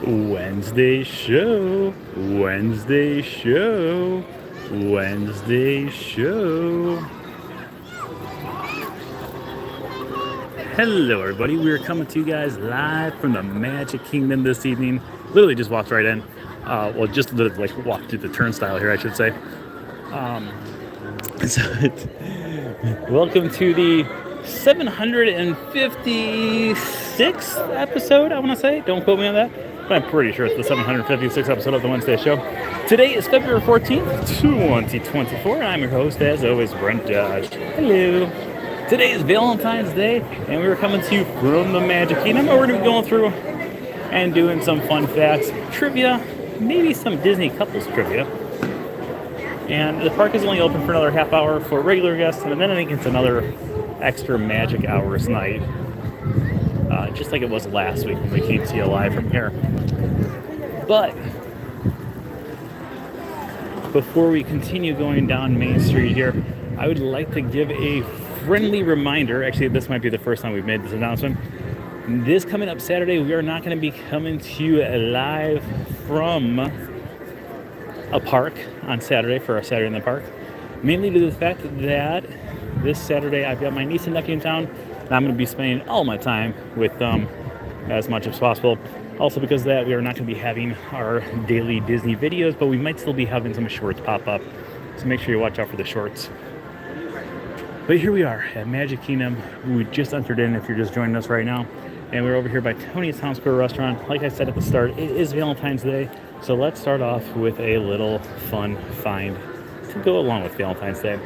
Wednesday show, Wednesday show, Wednesday show. Hello everybody, we're coming to you guys live from the Magic Kingdom this evening. Literally just walked right in. Just like walked through the turnstile here, I should say. Welcome to the 756th episode, I want to say. Don't quote me on that. But I'm pretty sure it's the 756th episode of the Wednesday Show. Today is February 14th, 2024, and I'm your host, as always, Brent Dodge. Hello. Today is Valentine's Day, and we're coming to you from the Magic Kingdom. We're going to be going through and doing some fun facts, trivia, maybe some Disney couples trivia. And the park is only open for another half hour for regular guests, and then I think it's another extra magic hours night. Just like it was last week when we came to you live from here. But before we continue going down Main Street here, I would like to give a friendly reminder. Actually, this might be the first time we've made this announcement. This coming up Saturday, we are not going to be coming to you live from a park on Saturday for our Saturday in the Park. Mainly due to the fact that this Saturday I've got my niece and nephew in town, and I'm going to be spending all my time with them as much as possible. Also because of that, we are not going to be having our daily Disney videos, but we might still be having some shorts pop up. So make sure you watch out for the shorts. But here we are at Magic Kingdom. We just entered in if you're just joining us right now. And we're over here by Tony's Town Square Restaurant. Like I said at the start, it is Valentine's Day. So let's start off with a little fun find to go along with Valentine's Day.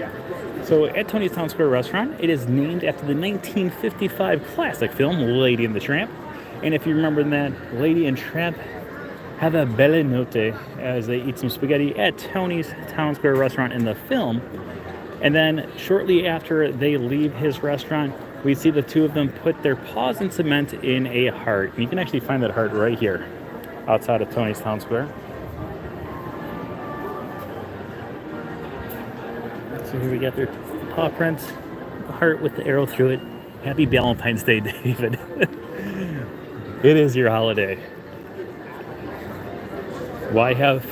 So at Tony's Town Square Restaurant, it is named after the 1955 classic film, Lady and the Tramp. And if you remember that, Lady and Tramp have a belle notte as they eat some spaghetti at Tony's Town Square Restaurant in the film. And then shortly after they leave his restaurant, we see the two of them put their paws in cement in a heart. And you can actually find that heart right here outside of Tony's Town Square. So here we got their paw prints, the heart with the arrow through it. Happy Valentine's Day, David. It is your holiday. Why have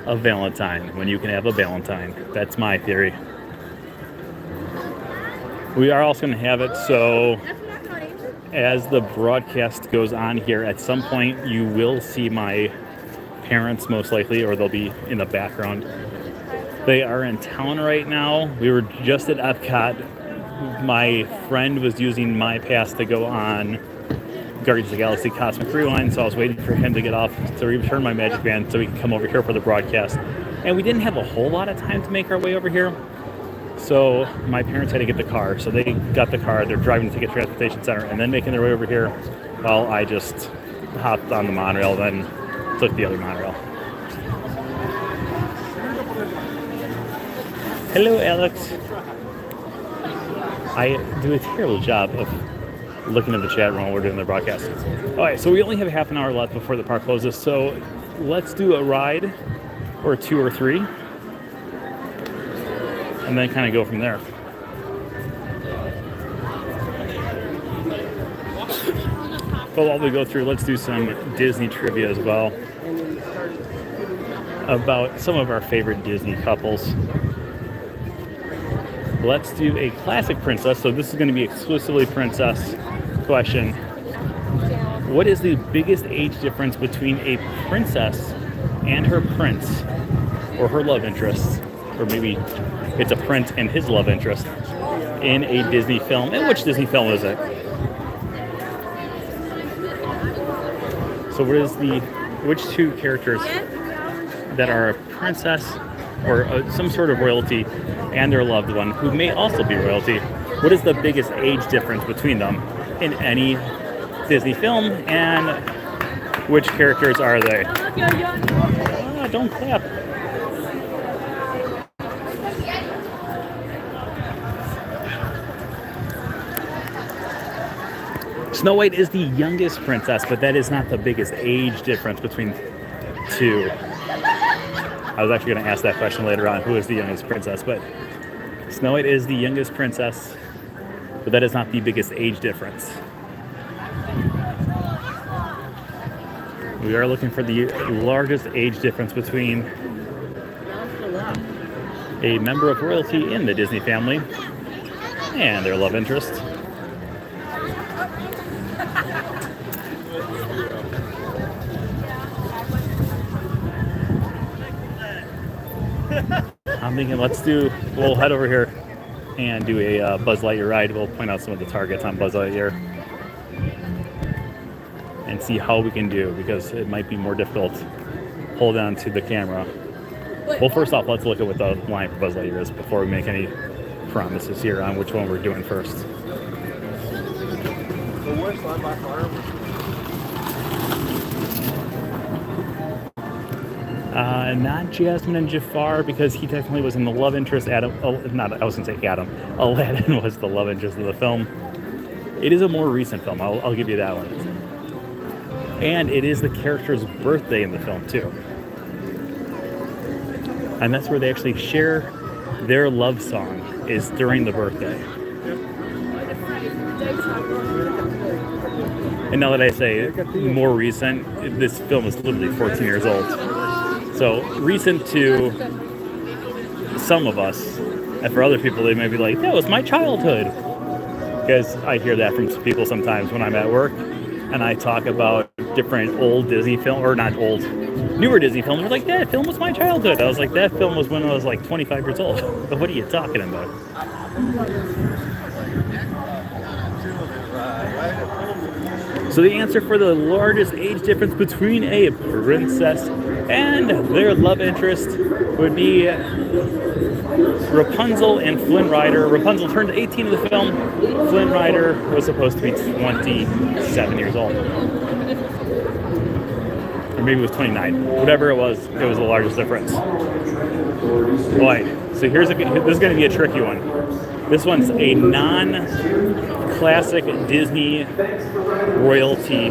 a Valentine when you can have a Valentine? That's my theory. We are also going to have it so as the broadcast goes on here, at some point you will see my parents most likely, or they'll be in the background. They are in town right now. We were just at Epcot. My friend was using my pass to go on Guardians of the Galaxy Cosmic Rewind, so I was waiting for him to get off to return my Magic Band so we can come over here for the broadcast. And we didn't have a whole lot of time to make our way over here, so my parents had to get the car. So they got the car, they're driving to the Transportation Center and then making their way over here while I just hopped on the monorail, then took the other monorail. Hello, Alex. I do a terrible job of looking at the chat room while we're doing the broadcast. All right, so we only have half an hour left before the park closes, so let's do a ride or two or three and then kind of go from there. But while we go through, let's do some Disney trivia as well about some of our favorite Disney couples. Let's do a classic princess. So this is going to be exclusively princess question. What is the biggest age difference between a princess and her prince, or her love interest, or maybe it's a prince and his love interest in a Disney film? And which Disney film is it? So which two characters that are a princess or some sort of royalty and their loved one who may also be royalty, what is the biggest age difference between them in any Disney film, and which characters are they? Don't clap. Snow White is the youngest princess, but that is not the biggest age difference between two. I was actually going to ask that question later on, who is the youngest princess, but Snow White is the youngest princess, but that is not the biggest age difference. We are looking for the largest age difference between a member of royalty in the Disney family and their love interest. I'm thinking we'll head over here and do a Buzz Lightyear ride. We'll point out some of the targets on Buzz Lightyear and see how we can do, because it might be more difficult to hold on to the camera. Well, first off, let's look at what the line for Buzz Lightyear is before we make any promises here on which one we're doing first. The worst line by far. Not Jasmine and Jafar, because he technically was in the love interest. Aladdin was the love interest of the film. It is a more recent film, I'll give you that one. And it is the character's birthday in the film too. And that's where they actually share their love song, is during the birthday. And now that I say more recent, this film is literally 14 years old. So recent to some of us, and for other people, they may be like, that was my childhood. Because I hear that from people sometimes when I'm at work, and I talk about different old Disney films, or not old, newer Disney films. They're like, that film was my childhood. I was like, that film was when I was like 25 years old. But what are you talking about? So the answer for the largest age difference between a princess and their love interest would be Rapunzel and Flynn Rider. Rapunzel turned 18 in the film. Flynn Rider was supposed to be 27 years old. Or maybe it was 29. Whatever it was the largest difference. Boy, so this is going to be a tricky one. This one's a non-classic Disney royalty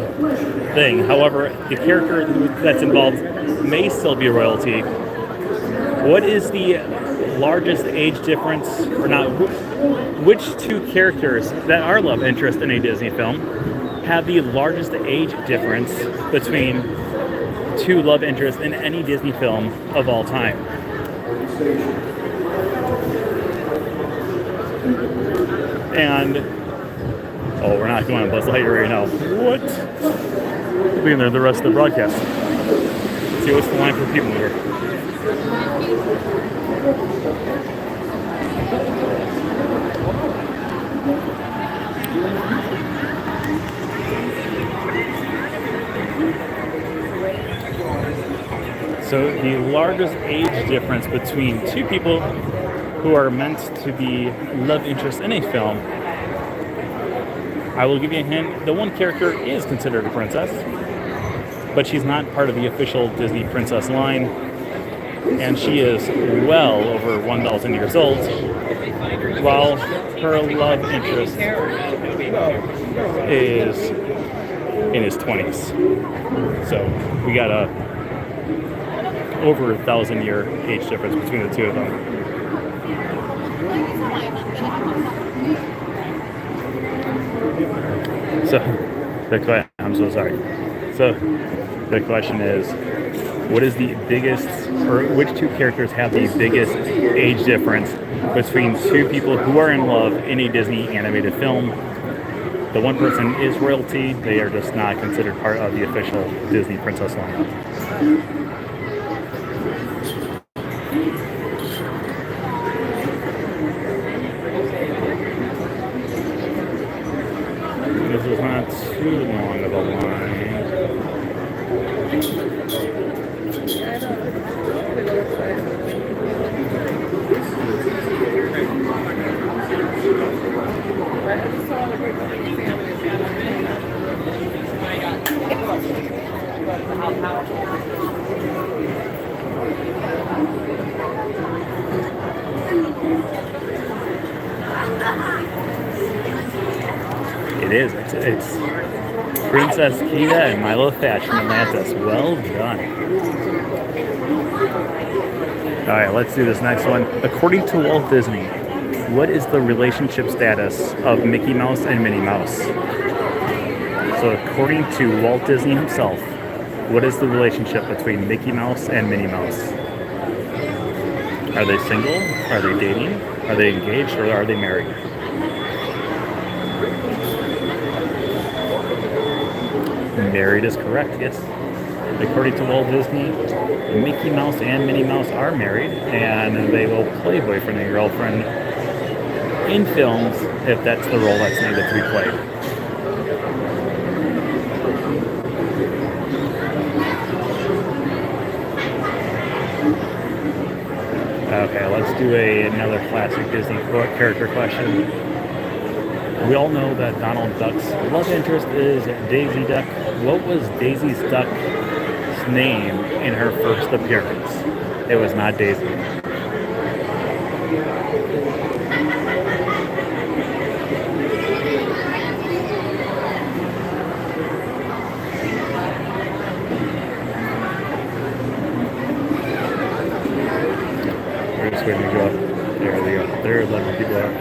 thing. However, the character that's involved may still be royalty. What is the largest age difference, or not, which two characters that are love interest in a Disney film have the largest age difference between two love interests in any Disney film of all time? And we're not going on Buzz Lightyear right now. What? We'll be in there the rest of the broadcast. Let's see what's the line for people here. So the largest age difference between two people who are meant to be love interests in a film, I will give you a hint. The one character is considered a princess, but she's not part of the official Disney princess line, and she is well over 1,000 years old, while her love interest is in his 20s. So we got a over 1,000-year age difference between the two of them. So, I'm so sorry. So, the question is, what is the biggest, or which two characters have the biggest age difference between two people who are in love in a Disney animated film? The one person is royalty. They are just not considered part of the official Disney princess line. This is not too long of a line. It is. It's Princess Keita and Milo Thatch from Atlantis. Well done. All right, let's do this next one. According to Walt Disney, what is the relationship status of Mickey Mouse and Minnie Mouse? So according to Walt Disney himself, What is the relationship between Mickey Mouse and Minnie Mouse? Are they single? Are they dating? Are they engaged or are they married? Married is correct, yes. According to Walt Disney, Mickey Mouse and Minnie Mouse are married, and they will play boyfriend and girlfriend in films if that's the role that's needed to be played. Okay, let's do another classic Disney character question. We all know that Donald Duck's love interest is Daisy Duck. What was Daisy Duck's name in her first appearance? It was not Daisy. We're just waiting to go up. There we go. There 11 people are.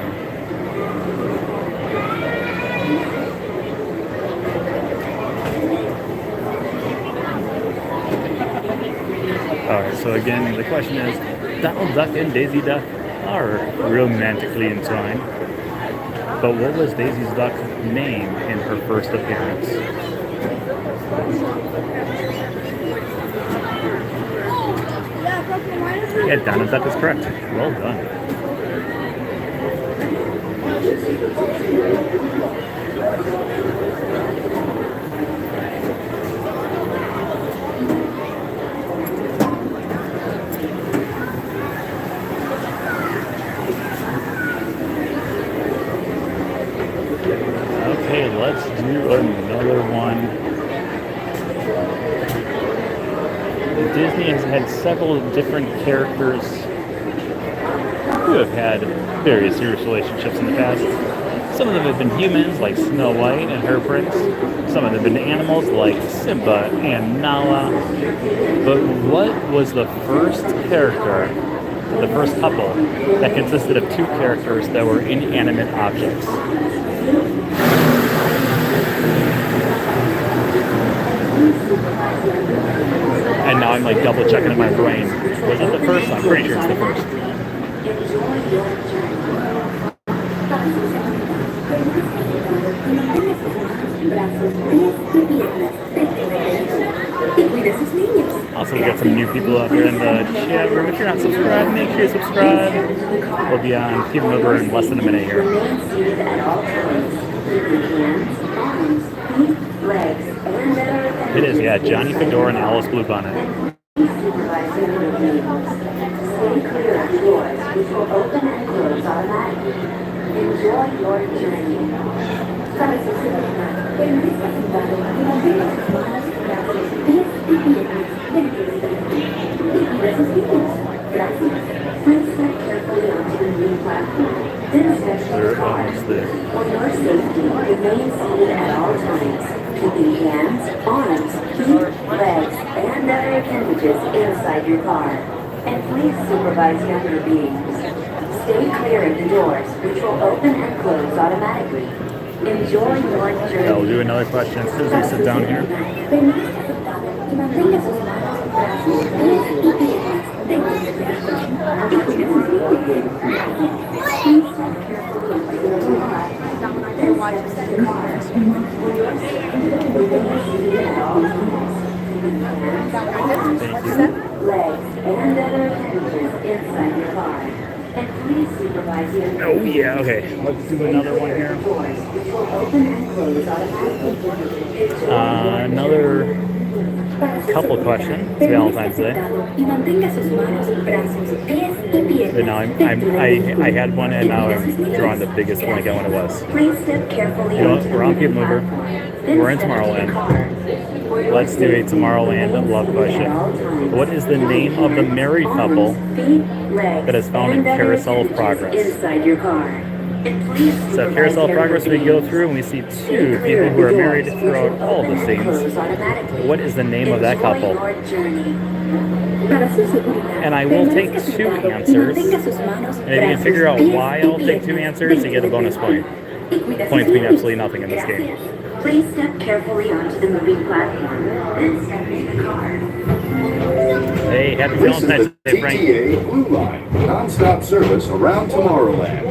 Alright, so again, the question is, Donald Duck and Daisy Duck are romantically entwined, but what was Daisy Duck's name in her first appearance? Yeah, Donald Duck is correct. Well done. Okay, let's do another one. Disney has had several different characters who have had various serious relationships in the past. Some of them have been humans, like Snow White and her prince. Some of them have been animals, like Simba and Nala. But what was the first character, the first couple, that consisted of two characters that were inanimate objects? And now I'm like double checking in my brain. Was it the first? I'm pretty sure it's the first. Also, we got some new people out there in the chat room. If you're not subscribed, make sure you subscribe. We'll be on Keep Over in less than a minute here. It is, yeah, Johnny Fedora and Alice Bluebonnet. Enjoy your journey. We're almost there. For your safety, remain seated at all times. Keeping hands, arms, feet, legs, and other appendages inside your car. And please supervise younger beings. Stay clear of the doors, which will open and close automatically. Enjoy your journey. I'll do another question as soon as we sit down here. Legs and other appendages inside your car. And please supervise your Oh yeah, okay. Let's do another one here. Another couple questions. It's Valentine's Day. And now I had one and now I'm drawing the biggest blank on what it was. You know what? We're on Keep Mover. We're in Tomorrowland. Let's do a Tomorrowland love question. What is the name of the married couple that is found in Carousel of Progress? So Carousel of Progress, we go through and we see two people who are married throughout all the scenes. What is the name of that couple? And I will take two answers. And if you can figure out why I'll take two answers, you get a bonus point. Points mean absolutely nothing in this game. Please step carefully onto the moving platform, then step in the car. Hey, happy This is Valentine's the Day, Frank. TTA Blue Line, non-stop service around Tomorrowland.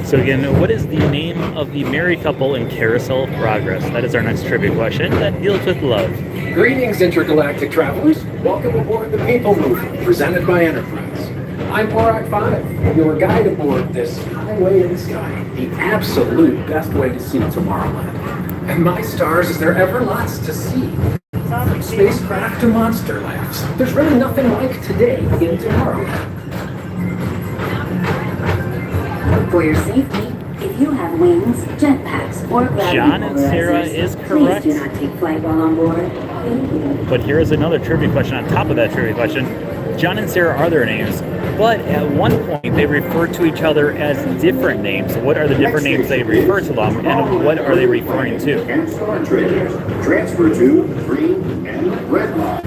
So again, what is the name of the married couple in Carousel of Progress? That is our next trivia question that deals with love. Greetings, intergalactic travelers. Welcome aboard the People Mover, presented by Enterprise. I'm Borak 5, your guide aboard this highway in the sky, the absolute best way to see Tomorrowland. And my stars, is there ever lots to see? From spacecraft to monster laughs. There's really nothing like today in Tomorrowland. For your safety, if you have wings, jetpacks, or gravity John and Sarah is correct. please do not take flight while on board. Thank you. But here is another trivia question on top of that trivia question. John and Sarah are their names, but at one point they refer to each other as different names. What are the different names they refer to them, and what are they referring to? And Star Traders. Transfer to green and red lines.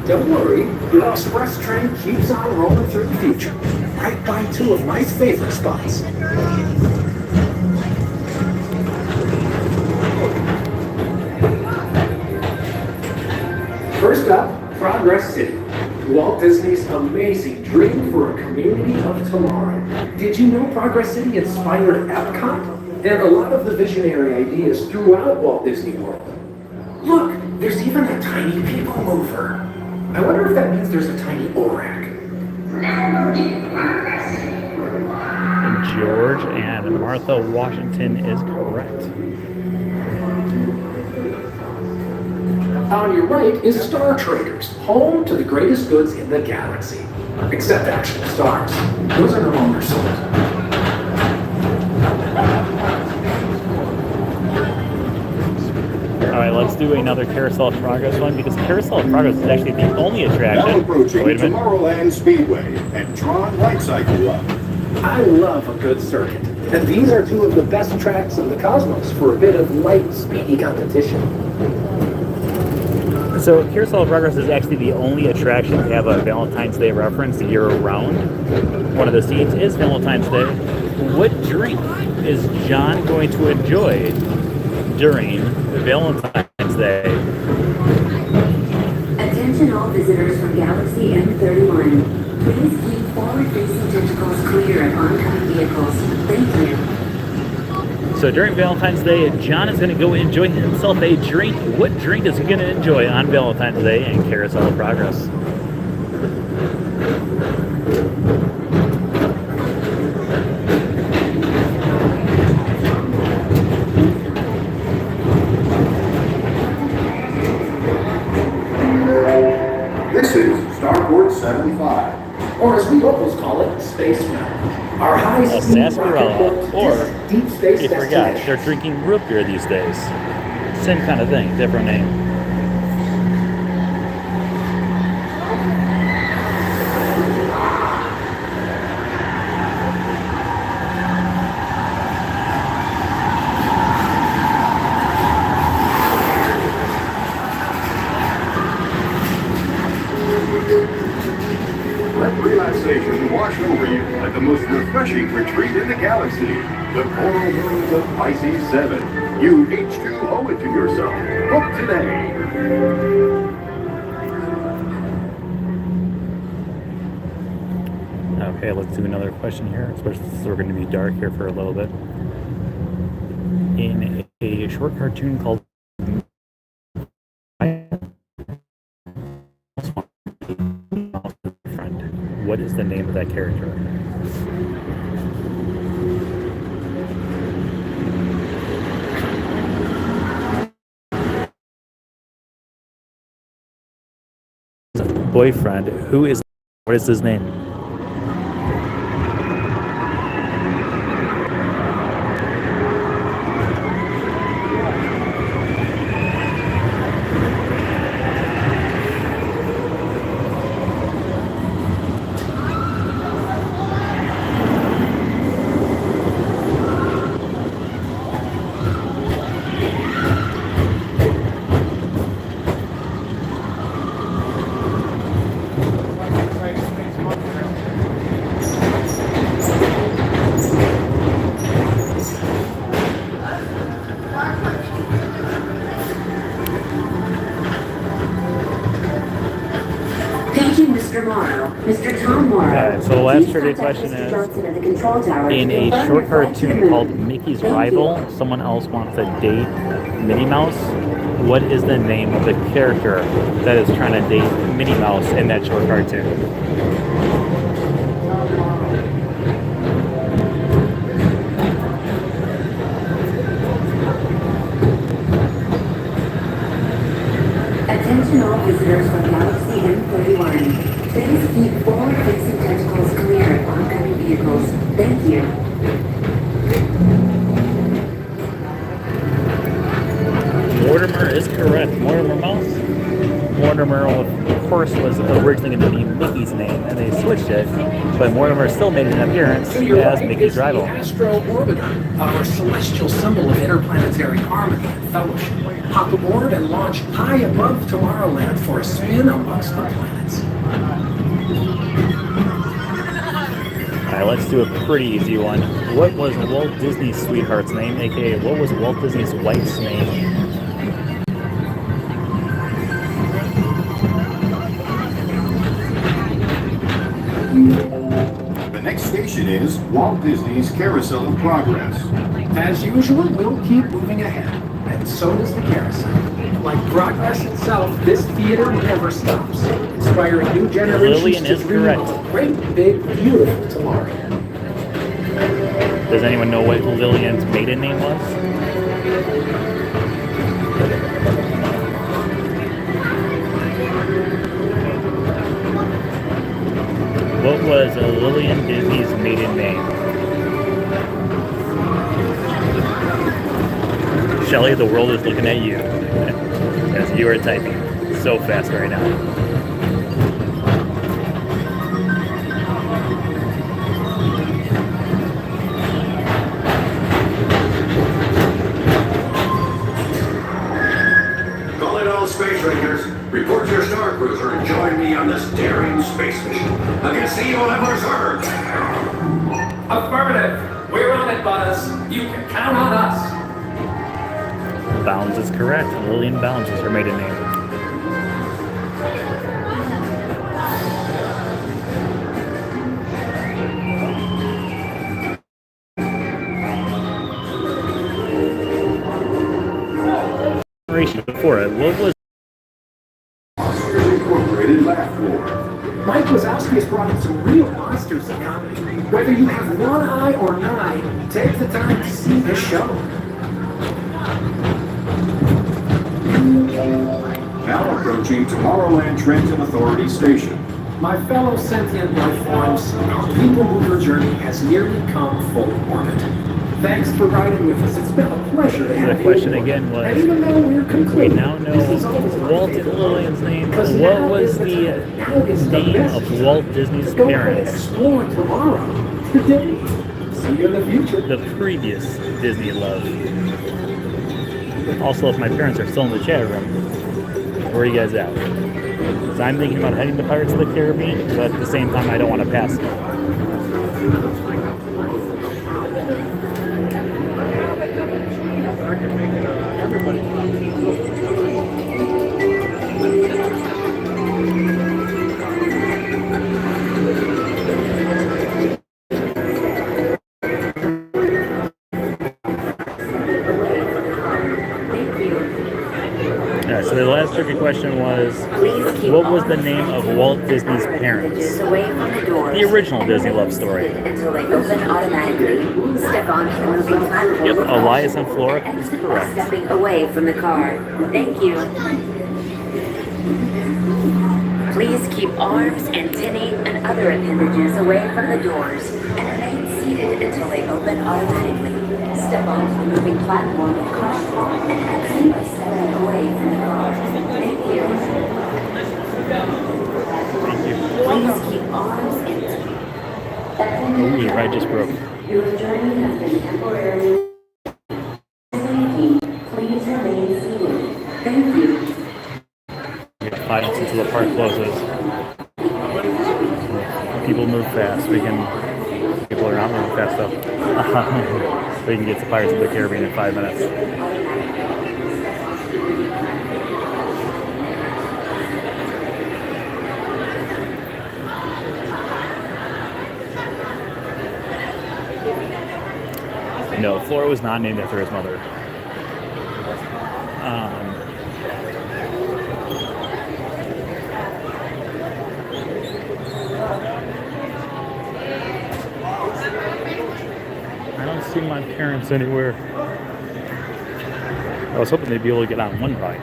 Don't worry, your express train keeps on rolling through the future, right by two of my favorite spots. First up, Progress City. Walt Disney's amazing dream for a community of tomorrow. Did you know Progress City inspired Epcot? And a lot of the visionary ideas throughout Walt Disney World. Look, there's even a tiny people mover. I wonder if that means there's a tiny ORAC. George and Martha Washington is correct. On your right is Star Traders, home to the greatest goods in the galaxy. Except actual stars. Those are no longer sold. Alright, let's do another Carousel of Progress one, because Carousel of Progress is actually the only attraction. Now approaching Wait a minute. Tomorrowland Speedway and Tron Light Cycle Run. I love a good circuit. And these are two of the best tracks in the cosmos for a bit of light, speedy competition. So Carousel of Progress is actually the only attraction to have a Valentine's Day reference year-round. One of the scenes is Valentine's Day. What drink is John going to enjoy during Valentine's Day? Attention all visitors from Galaxy M31. Please keep forward-facing tentacles clear of oncoming vehicles. Thank you. So during Valentine's Day, John is going to go enjoy himself a drink. What drink is he going to enjoy on Valentine's Day in Carousel of Progress? This is Starport 75. Or as we locals call it, Space Mountain. Our high A speed sarsaparilla, or deep space you forgot, destination. they're drinking root beer these days. Same kind of thing, different name. Let relaxation wash over you at the most refreshing retreat in the galaxy, the Coral Hills of Pisces 7. You H2 owe it to yourself. Book today. Okay, let's do another question here, especially since we're going to be dark here for a little bit. In a short cartoon called Friend, what is the name of that character? Boyfriend. What is his name? So the last Please trivia contact question Mr. is, Johnson at the control tower in to a confirm short your flight to the cartoon moon. called Mickey's Thank Rival, you. someone else wants to date Minnie Mouse. What is the name of the character that is trying to date Minnie Mouse in that short cartoon? Attention all visitors from Galaxy M31. Please keep forward-facing tentacles clear of oncoming vehicles. Thank you. Mortimer is correct. Mortimer Mouse. Mortimer, of course, was originally going to be Mickey's name, and they switched it. But Mortimer still made an appearance To your as right Mickey's is the rival. Astro Orbiter, our celestial symbol of interplanetary harmony and fellowship. Hop aboard and launch high above Tomorrowland for a spin amongst the planets. All right, let's do a pretty easy one. What was Walt Disney's sweetheart's name, aka what was Walt Disney's wife's name? The next station is Walt Disney's Carousel of Progress. As usual, we'll keep moving ahead, and so does the carousel. Like progress itself, this theater never stops, inspiring new generations Lillian to is dream correct. of a great, big, beautiful tomorrow. Does anyone know what Lillian's maiden name was? What was Lillian Disney's maiden name? Shelly, the world is looking at you as you are typing so fast right now. Calling all space rangers. Report to your star cruiser and join me on this daring space mission against the evil Emperor's Herd. Affirmative. We're on it, Buzz. You can count on us. Bounds is correct. Lillian Bounds is her maiden name. Before it, what was Incorporated laugh floor. Mike Wazowski has brought in some real monsters of comedy. Whether you have one eye or nine, take the time to see this show. Now approaching Tomorrowland Transit Authority Station. My fellow sentient life forms, our people mover journey has nearly come full orbit. Thanks for riding with us. It's been a pleasure to have the you question aboard. again was, And even though we're we concluded, now know this is always Walt a and Lillian's name. Because What now was is the time. Now is the name best of time. Walt Disney's Go ahead and parents? explore tomorrow. Today. See you in the future. The previous Disney love. Also, if my parents are still in the chat room, where are you guys at? Because I'm thinking about heading to Pirates of the Caribbean, but at the same time, I don't want to pass it. Yeah, so the last tricky question was, Please keep what was the arms name of and Walt Disney's parents? Just away from the doors. The original Disney love story. Until they open automatically. Step onto the moving platform. Yep, with Elias caution and Flora and is exit by correct. stepping away from the car. Thank you. Please keep arms, antennae, and other appendages away from the doors and remain seated until they open automatically. Step onto the moving platform with caution and exit by stepping away from the car. Thank you. Thank you. Please keep arms, antennae. Ooh, the ride just broke. Your journey has been temporarily delayed. Please remain seated. Thank you. We have 5 minutes until the park closes. People move fast. People are not moving fast though. We can get to Pirates of the Caribbean in 5 minutes. No, Flora was not named after his mother. I don't see my parents anywhere. I was hoping they'd be able to get on one ride.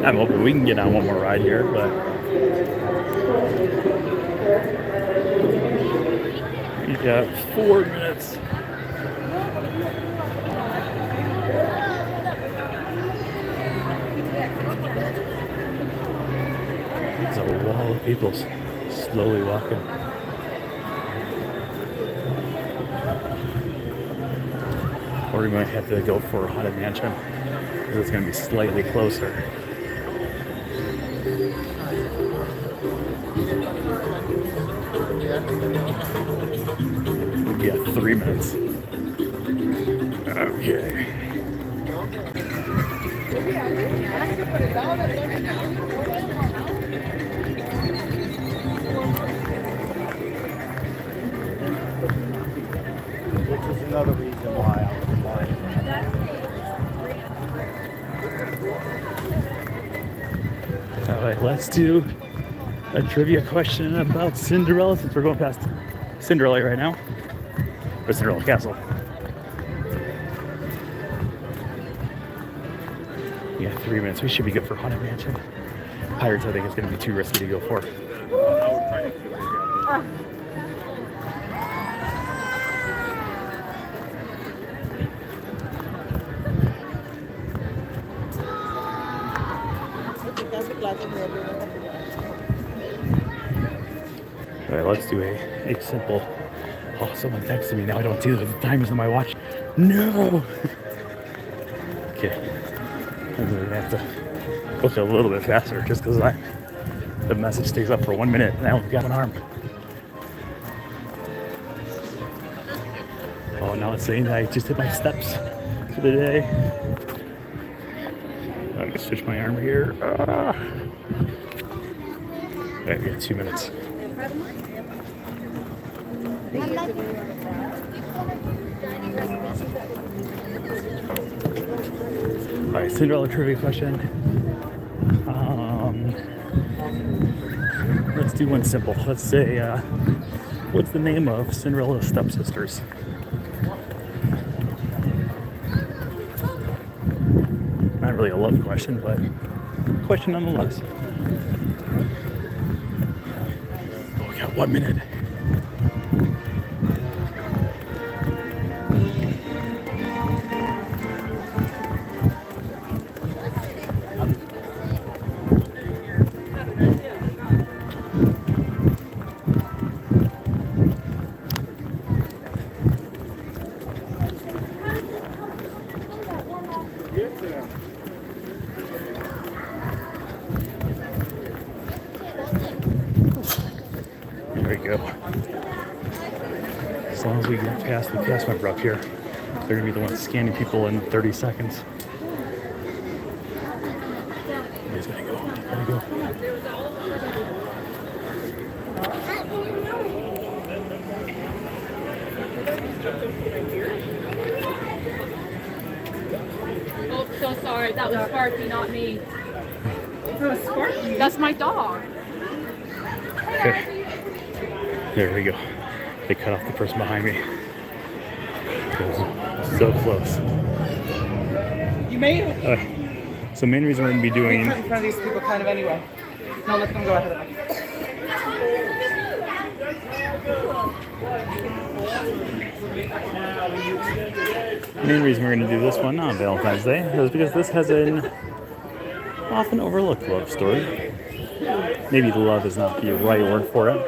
I'm hoping we can get on one more ride here, but we got 4 minutes. There's a wall of people slowly walking. Or we might have to go for Haunted Mansion because it's going to be slightly closer. We got 3 minutes. Okay. Which is another reason why I was lying. All right, let's do a trivia question about Cinderella since we're going past Cinderella right now. Or Cinderella Castle. Yeah, 3 minutes. We should be good for Haunted Mansion. Pirates, I think, is going to be too risky to go for. All right, let's do a simple. Oh, someone texted me. Now I don't see the timers on my watch. No. Okay. I'm gonna have to look a little bit faster just because the message stays up for 1 minute and I only got an arm. Oh, now it's saying that I just hit my steps for the day. I'm gonna switch my arm here. All right, we got 2 minutes. All right, Cinderella trivia question. Let's do one simple. Let's say, what's the name of Cinderella's stepsisters? Not really a love question, but question nonetheless. Oh, we got 1 minute. There we go. As long as we get past the cast member up here, they're gonna be the ones scanning people in 30 seconds. You guys gotta go. Gotta go. Oh, so sorry. That was Sparky, not me. That was Sparky? That's my dog. Okay. There we go. They cut off the person behind me. It was so close. You made it. So main reason we're gonna be doing. Cut in front of these people kind of anyway. No, let them go ahead of us. Main reason we're going to do this one on Valentine's Day is because this has an often overlooked love story. Maybe love is not the right word for it.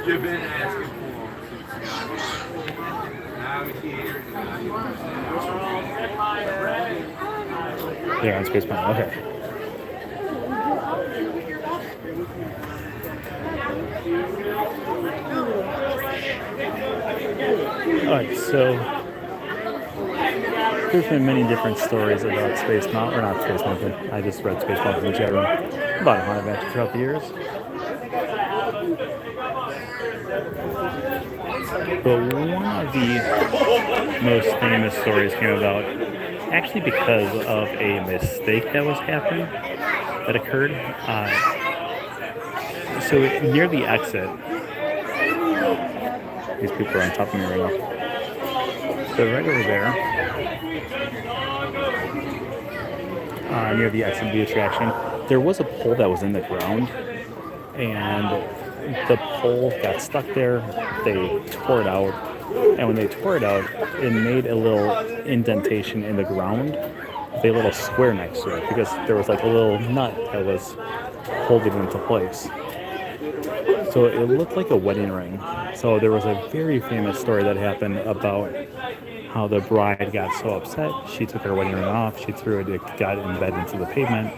You've been asking for now we here. They're on Space Mountain. Okay. Alright, so there's been many different stories about Space Mountain, or not Space Mountain. I just read Space Mountain in the chat room about a haunted mansion throughout the years. But one of the most famous stories came about actually because of a mistake that was happening, that occurred. So near the exit, these people are on top of me right now. So right over there, near the exit of the attraction, there was a pole that was in the ground, and the pole got stuck there. They tore it out, and when they tore it out, it made a little indentation in the ground, with a little square next to it, because there was like a little nut that was holding it into place. So it looked like a wedding ring. So there was a very famous story that happened about how the bride got so upset, she took her wedding ring off, she threw it, it got embedded into the pavement,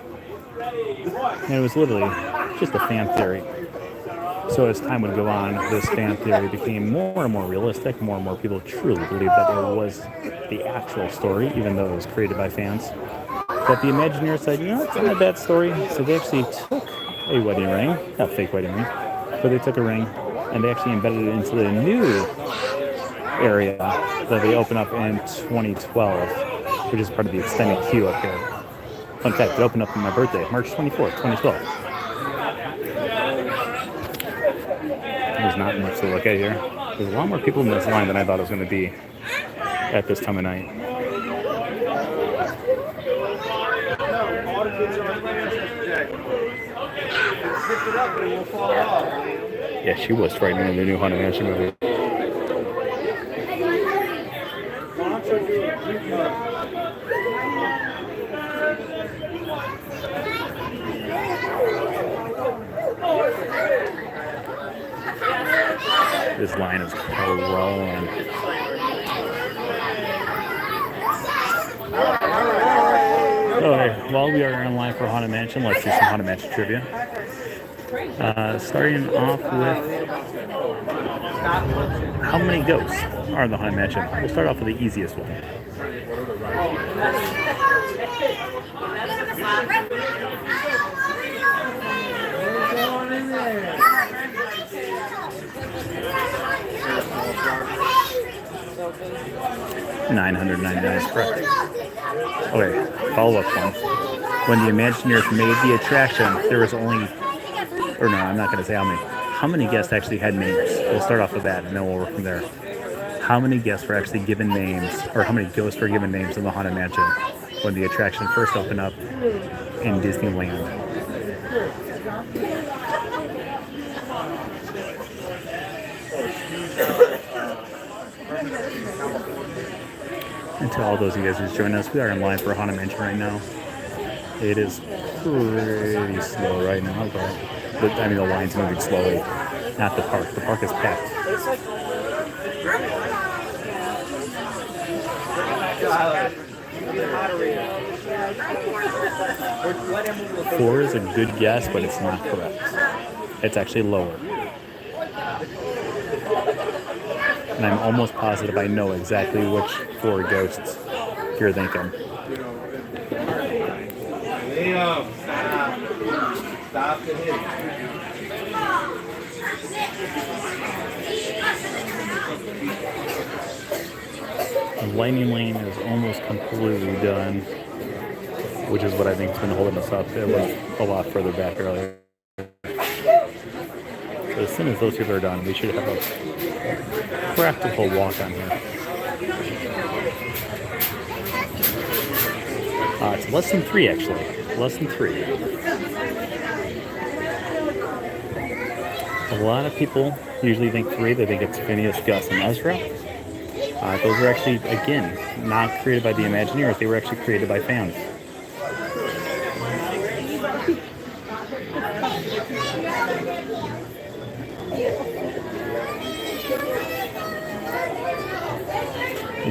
and it was literally just a fan theory. So as time would go on, this fan theory became more and more realistic. More and more people truly believed that it was the actual story, even though it was created by fans. But the Imagineers said, you know, it's not a bad story. So they actually took a wedding ring, not a fake wedding ring, but they took a ring and they actually embedded it into the new area that they opened up in 2012, which is part of the extended queue up here. Fun fact, it opened up on my birthday, March 24th, 2012. There's not much to look at here. There's a lot more people in this line than I thought it was going to be at this time of night. Yeah, she was frightening in the new Haunted Mansion movie. This line is rolling. Okay, while we are in line for Haunted Mansion, let's do some Haunted Mansion trivia. Starting off with how many ghosts are in the Haunted Mansion? We'll start off with the easiest one. $999 is correct. Okay, follow-up one. When the Imagineers made the attraction, there was only, or no, I'm not going to say how many. How many guests actually had names? We'll start off with that, and then we'll work from there. How many guests were actually given names, or how many ghosts were given names in the Haunted Mansion when the attraction first opened up in Disneyland? And to all those of you guys who's joining us, we are in line for Haunted Mansion right now. It is pretty slow right now, but I mean the line's moving slowly. Not the park. The park is packed. 4 is a good guess, but it's not correct. It's actually lower. And I'm almost positive I know exactly which 4 ghosts you're thinking. Stop the hit. The Lightning Lane is almost completely done, which is what I think has been holding us up. It was a lot further back earlier. So as soon as those two are done, we should have a practical walk on here. It's less than 3 actually. Less than 3. A lot of people usually think 3. They think it's Phineas, Gus, and Ezra. Those were actually, again, not created by the Imagineers. They were actually created by fans.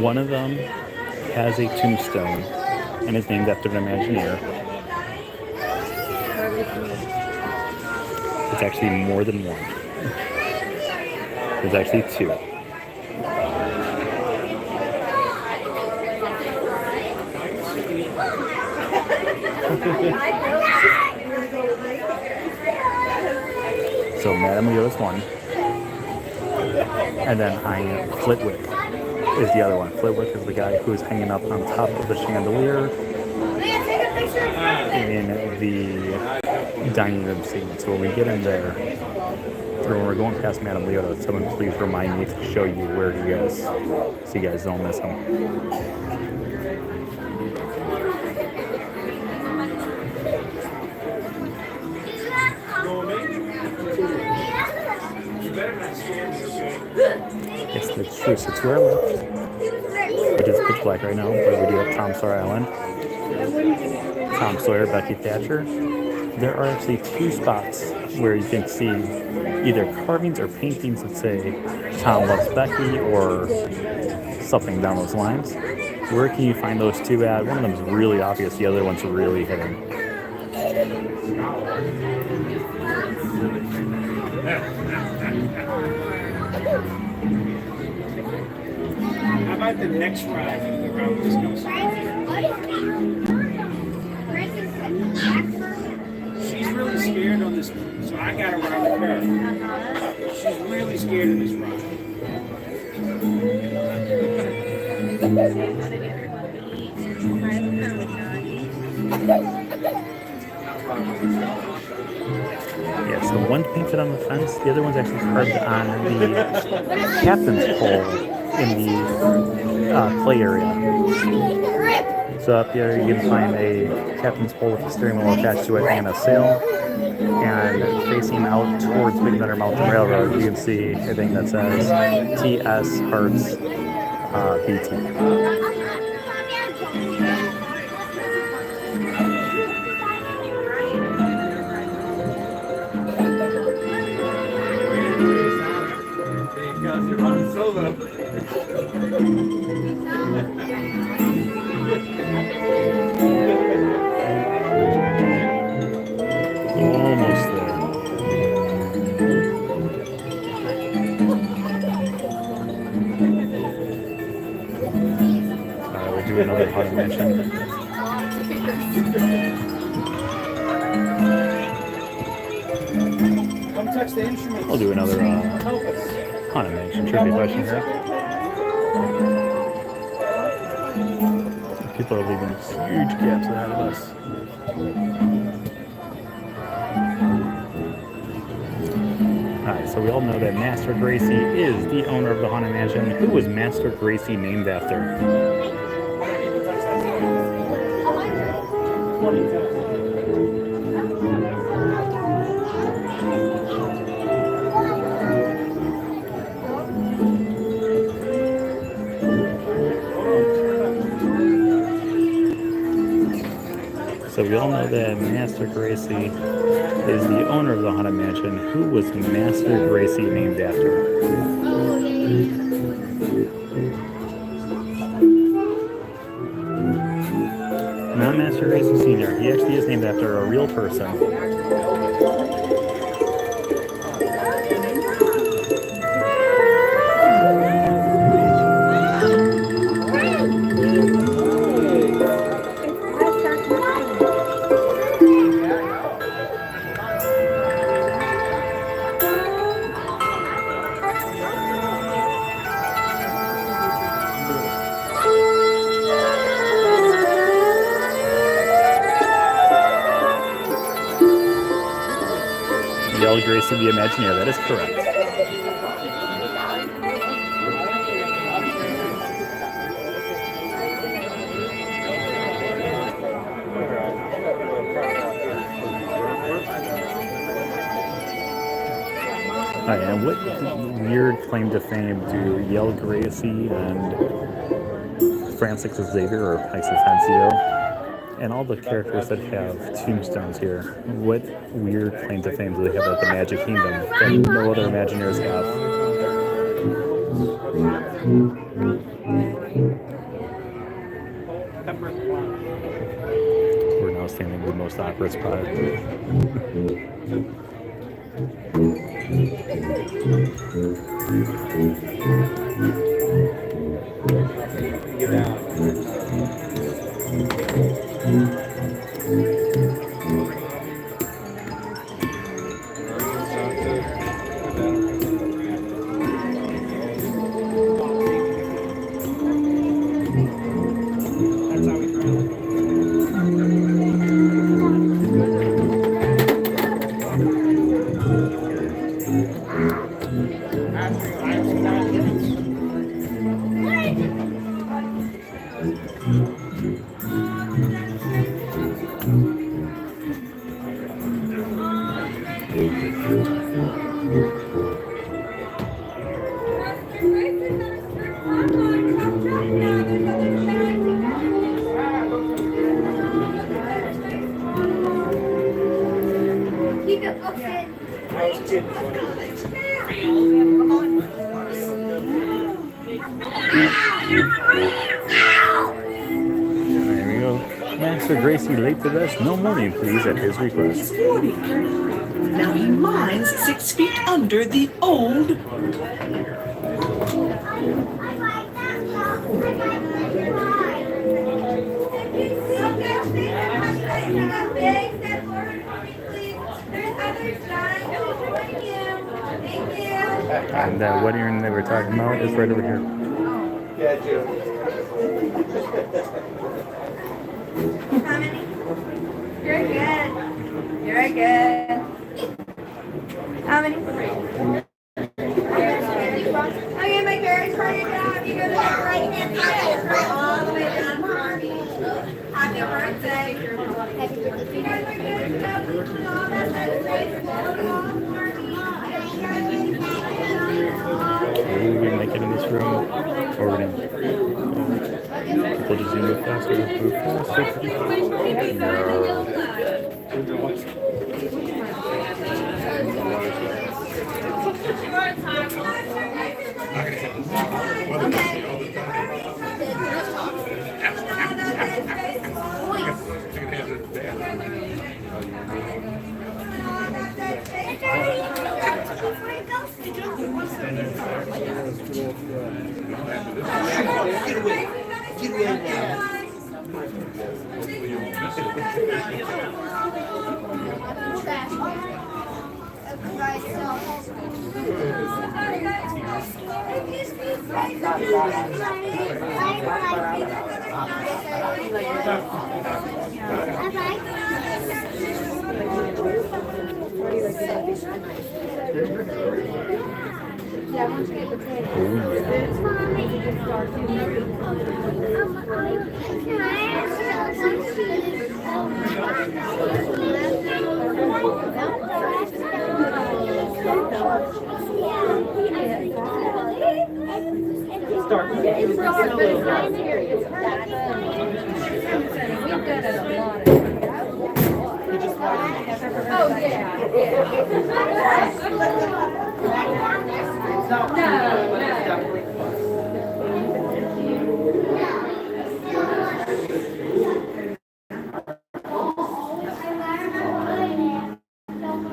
One of them has a tombstone and is named after an Imagineer. It's actually more than one. There's actually 2. So Madame Leota's one. And then Flitwick is the other one. Flitwick is the guy who's hanging up on top of the chandelier in the dining room scene. So when we get in there, or when we're going past Madame Leota, someone please remind me to show you where he is, so you guys don't miss him. It's the truth. It's where I live. It is pitch black right now, but we do have Tom Sawyer Island, Tom Sawyer, Becky Thatcher. There are actually two spots where you can see either carvings or paintings that say Tom loves Becky or something down those lines. Where can you find those two at? One of them is really obvious, the other one's really hidden. How about the next ride around Wisconsin? She's really scared on this one, so I got around the curve. She's really scared of this ride. Yeah, so one's painted on the fence, the other one's actually carved on the captain's pole in the play area. So up there you can find a captain's pole with a steering wheel attached to it and a sail. And facing out towards Big Thunder Mountain Railroad, you can see a thing that says TS Hearts BT. Because you're running solo. Almost there. We'll do another Haunted Mansion. Come touch the instruments. I'll do another Haunted Mansion trivia question here. People are leaving huge gaps ahead of us. Alright, so we all know that Master Gracie is the owner of the Haunted Mansion. Who was Master Gracie named after? So we all know that Master Gracie is the owner of the Haunted Mansion. Who was Master Gracie named after? Not Master Gracie Sr. He actually is named after a real person. Yell Gracie the Imagineer, that is correct. Alright, and what weird claim to fame do Yell Gracie and Francis Xavier or Pisces and all the characters that have tombstones here, what weird claim to fame do they have at the Magic Kingdom that no other Imagineers have? We're now standing the most awkward spot. Get down. There we go. Master Gracie late to rest. No morning, please, at his request. Now he mines 6 feet under the old. And that wedding ring they were talking about is right over here. Yeah, Joe. You're good. You're good. How many? Okay, my parents are your job. You go to the right hand side. All the way down for me. Happy birthday. You guys are good. Oh, that's great. Will we make it in this room? Or we're gonna people just move faster, move faster?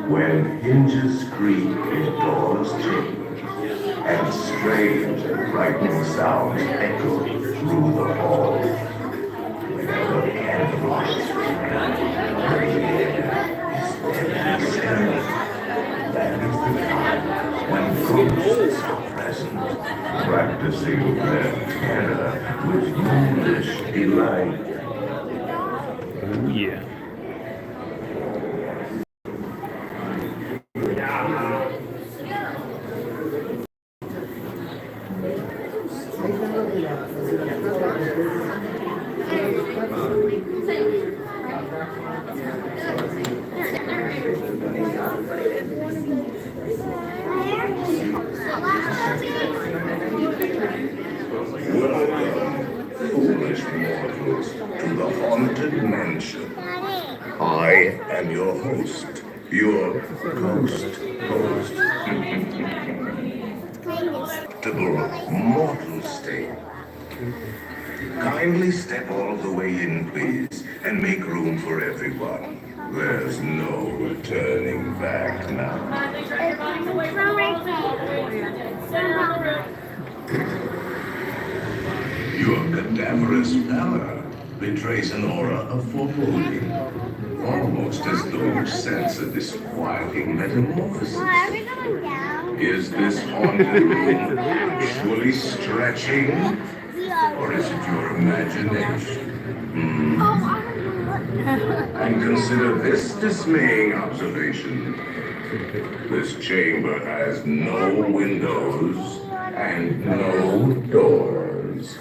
When hinges creak and doors change, and strange and frightening sounds echo through the hall. Whenever the candles ring, the air is deadly still. That is the time when ghosts are present, practicing their terror with ghoulish delight. Oh yeah. Foolish mortals, to the haunted mansion. I am your host, your ghost. Comfortable mortal state. Kindly step all the way in, please, and make room for everyone. There's no turning back now. Your cadaverous pallor betrays an aura of foreboding. does Luke sense a disquieting metamorphosis? Is this haunted room actually stretching? Or is it your imagination? And consider this dismaying observation. This chamber has no windows and no doors.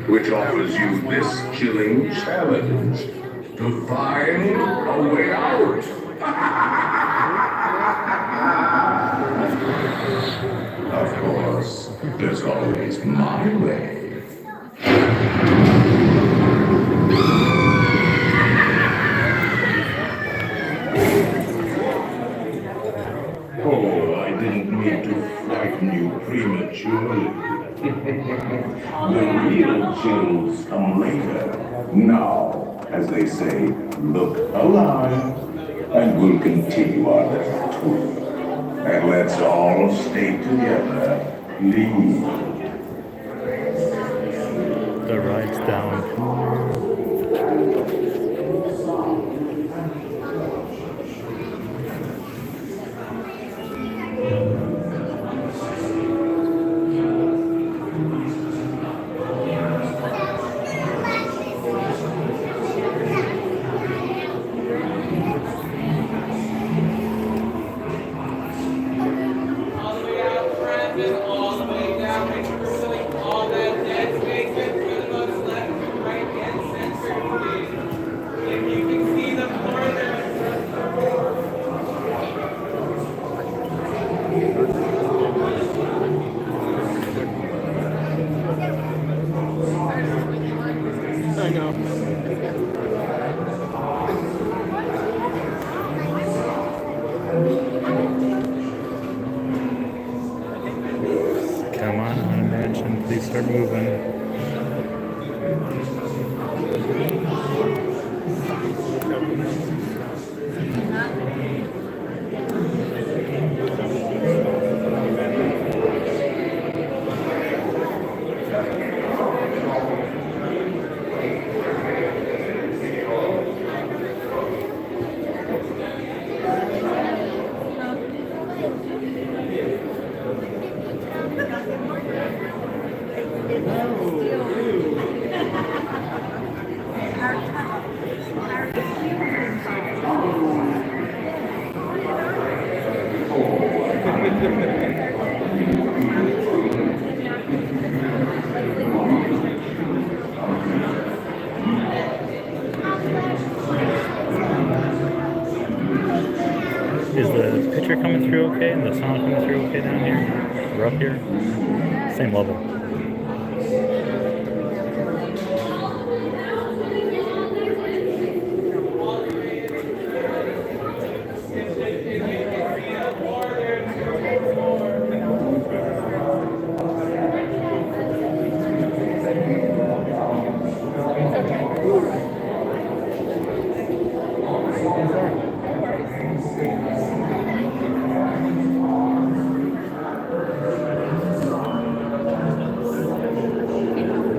Which offers you this chilling challenge to find a way out. Of course, there's always my way. Oh, I didn't mean to frighten you prematurely. The real chills come later. Now, as they say, look alive, and we'll continue our little tour. And let's all stay together. Please. The ride's down. All the way out front and all the way down. Make sure we're filling all that dead space in for the most left, right, and center, please. If you can see the floor there. I know. Come on, Mansion, please start moving. Is the picture coming through okay and the sound coming through okay down here? We're up here? Same level.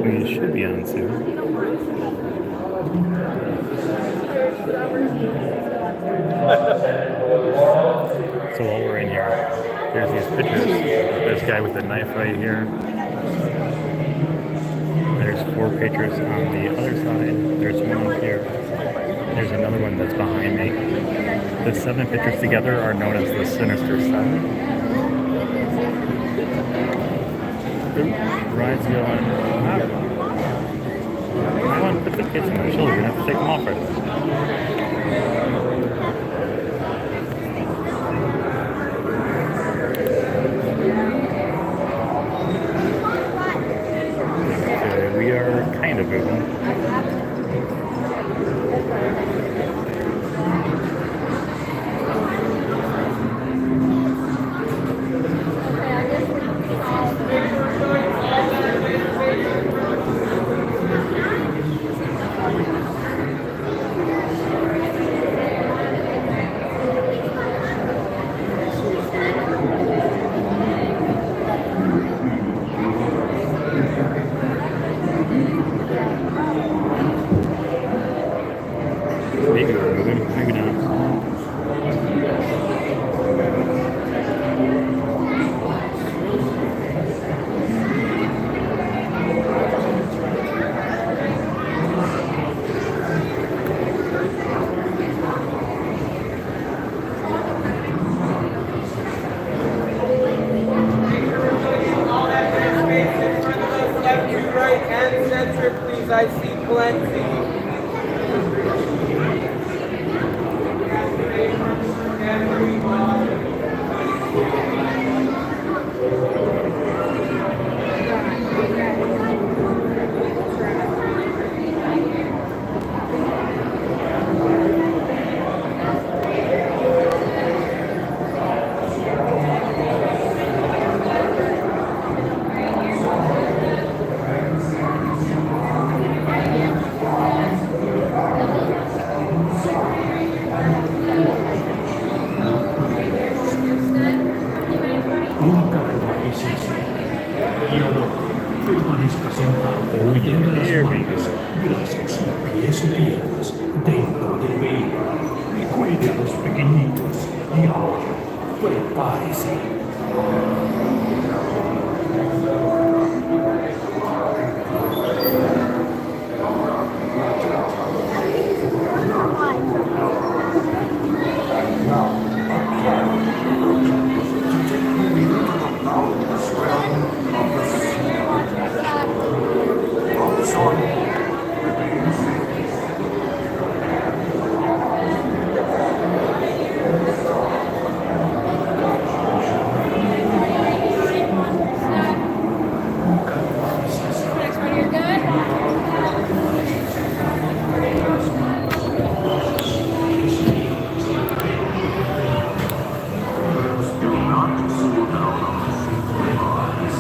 We should be on soon. So while we're in here, there's these pictures. There's a guy with a knife right here. There's 4 pictures on the other side. There's one up here. There's another one that's behind me. The 7 pictures together are known as the Sinister 7. The ride's going up. I want to put the kids on my shoulder. You're going to have to take them off right now. Okay, we are kind of moving. espías dentro de mí. Recuerde a los pequeñitos y ahora prepárese. Next one, you're good? Do not slow down on the sacred bars.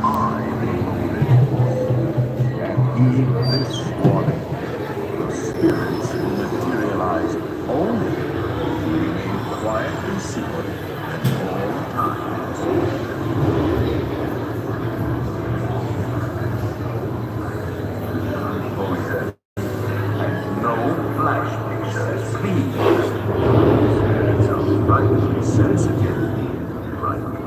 I and even this warning, the spirits will materialize only if we remain quiet and secret at all times. Oh yes, and no flash pictures, please. Spirits are frightfully sensitive. Frightfully.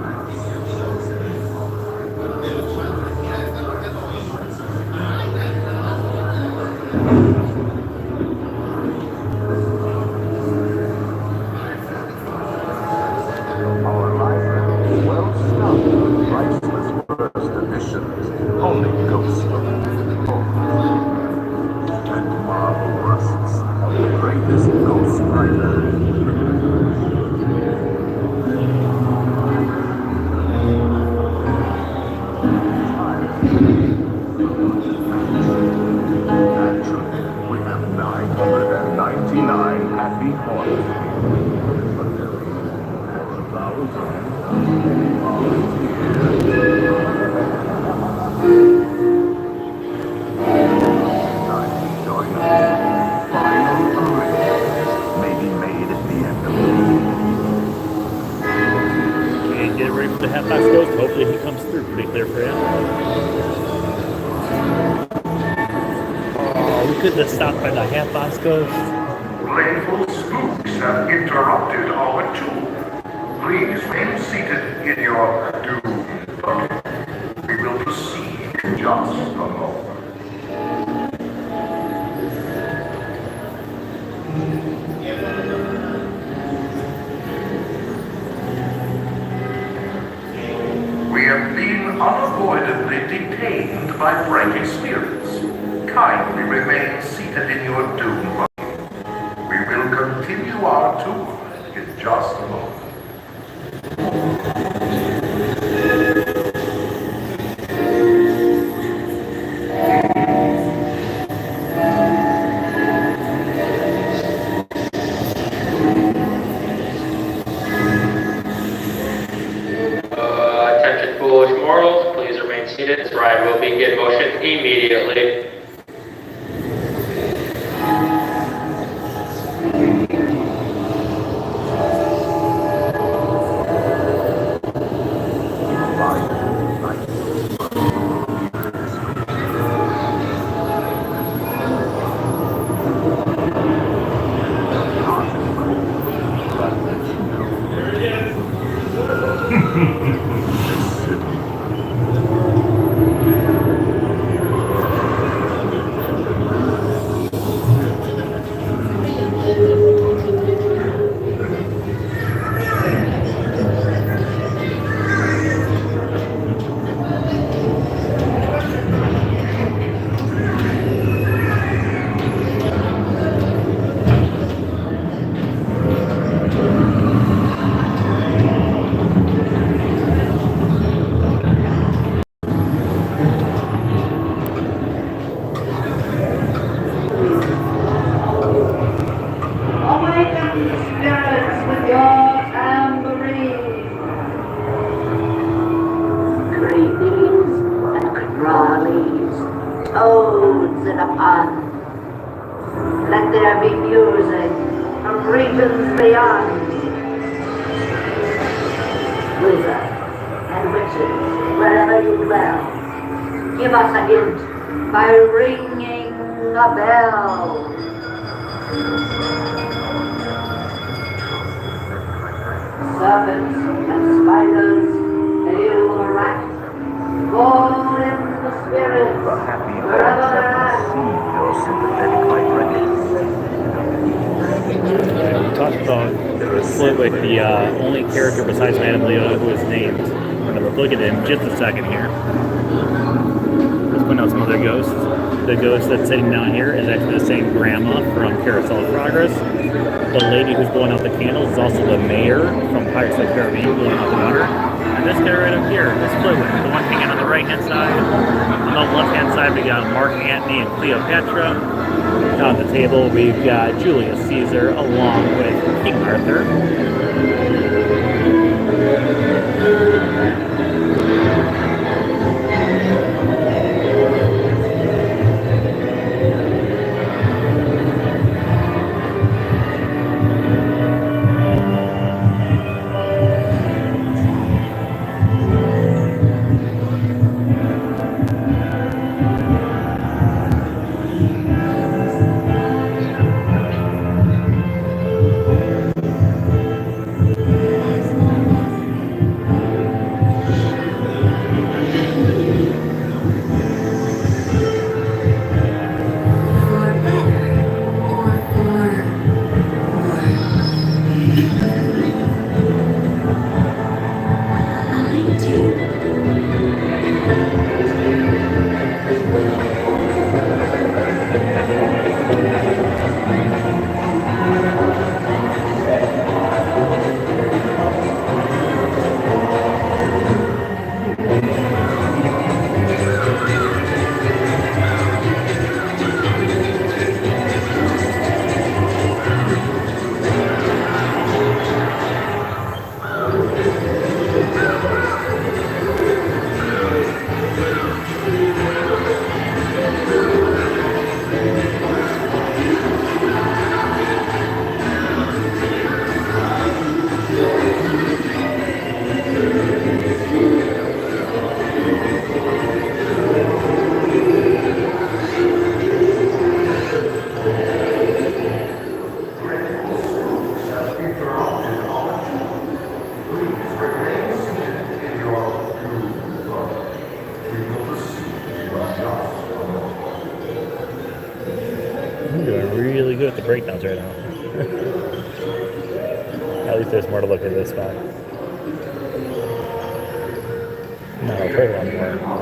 Our library is well stocked with priceless first editions, only ghost stories, and marble busts of the greatest ghost writers. Naturally, we have 999 happy haunts. But there are 1,000 final arrangements may be made at the end of the Okay, get ready for the half box ghost. Hopefully he comes through pretty clear for you. Oh, we couldn't have stopped by the half box ghost. Playful spooks have interrupted our tour. Please remain seated in your doom. We will proceed in just a moment. We have been unavoidably detained by friendly spirits. Kindly remain seated in your doom. We will continue our tour in just a moment. Attention foolish mortals, please remain seated. This ride will begin motion immediately. toads in a pond. Let there be music from regions beyond. Wizards and witches, wherever you dwell, give us a hint by ringing A bell. Serpents and spiders, hail the rat. Born in the spirit, wherever they're at. We talked about Flitwick, the only character besides Madame Leota who is named. I'm going to look at him just a second here. Let's point out some other ghosts. The ghost that's sitting down here is actually the same grandma from Carousel of Progress. The lady who's blowing out the candles is also the mayor from Pirates of the Caribbean blowing out the water. And this guy right up here is Flitwick, the one hanging on the right-hand side. On the left-hand side, we got Mark Antony and Cleopatra. Down at the table, we've got Julius Caesar along with King Arthur. I'm doing really good at the breakdowns right now. At least there's more to look at this spot. No, I'll play one more.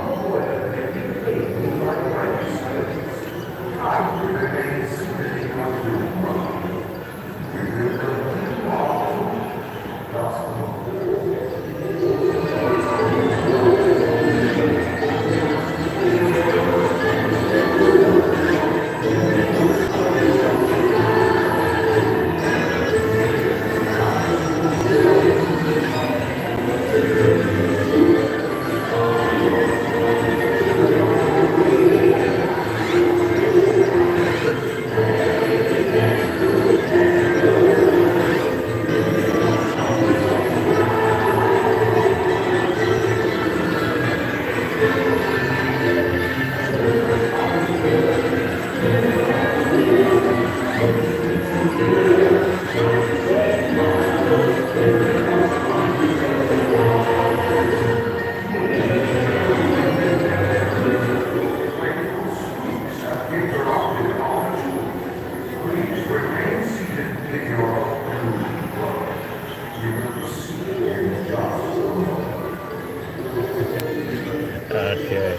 Okay.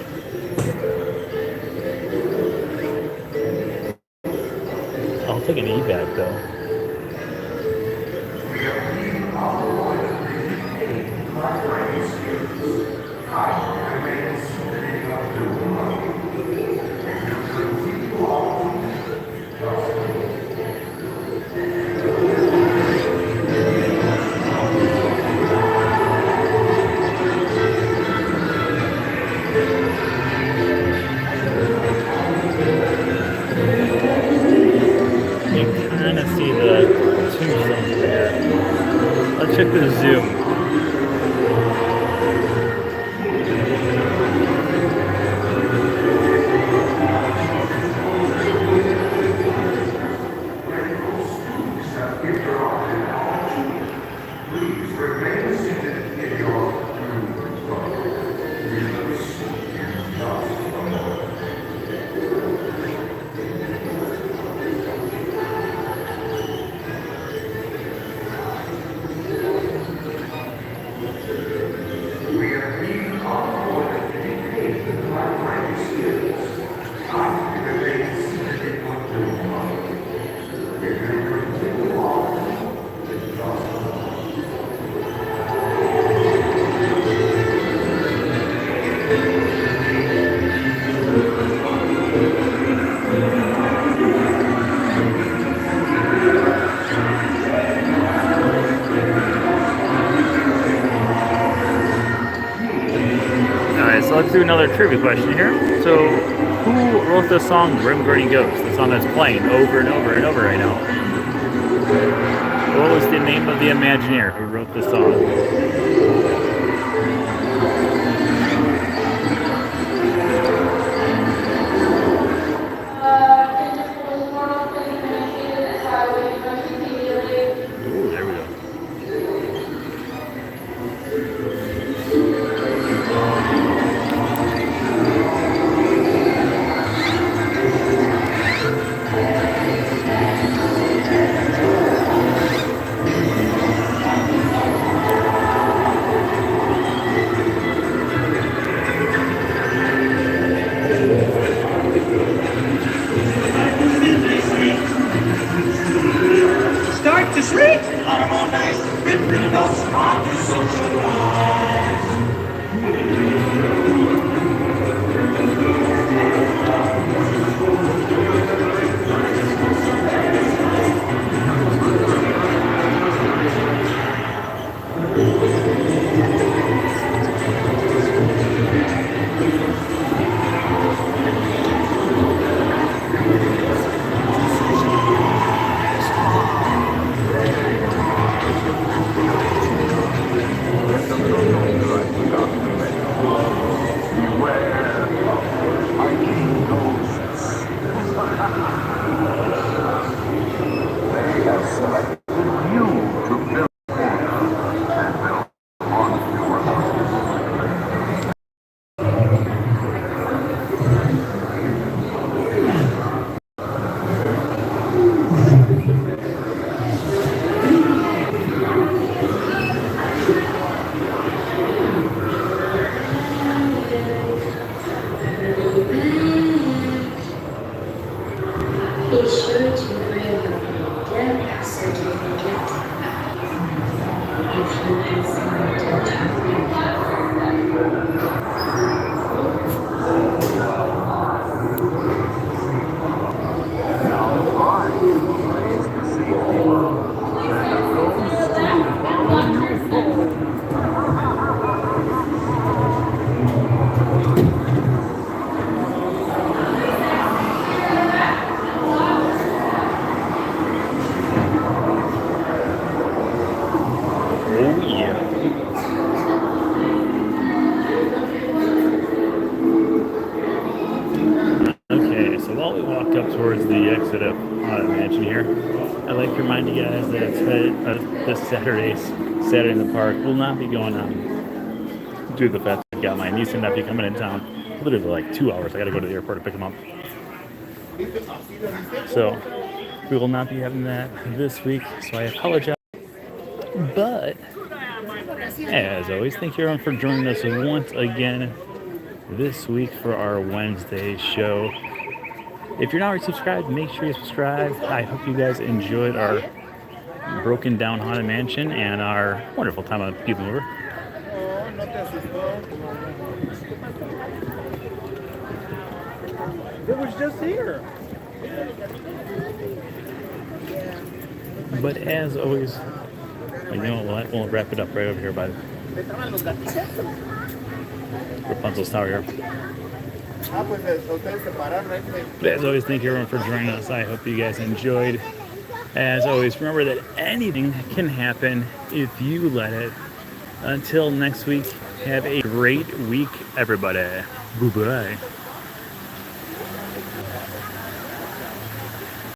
I'll take an evac though. Check the zoom. trivia question here. So, who wrote the song Grim Gurney Ghost? The song that's playing over and over and over right now. What was the name of the Imagineer who wrote the song? Ooh, there we go. Start to sleep. Be sure to bring your certificate if you decide to towards the exit of Haunted Mansion here. I'd like to remind you guys that this Saturday in the park will not be going on due to the fact that I've got my niece and nephew coming in town. Literally like 2 hours. I got to go to the airport to pick them up. So we will not be having that this week, so I apologize. But as always, thank you everyone for joining us once again this week for our Wednesday show. If you're not already subscribed, make sure you subscribe. I hope you guys enjoyed our broken down Haunted Mansion and our wonderful time on People Mover. It was just here. But as always, you know what? We'll wrap it up right over here by Rapunzel's Tower here. As always, thank you everyone for joining us. I hope you guys enjoyed. As always, remember that anything can happen if you let it. Until next week, have a great week, everybody. Bye-bye.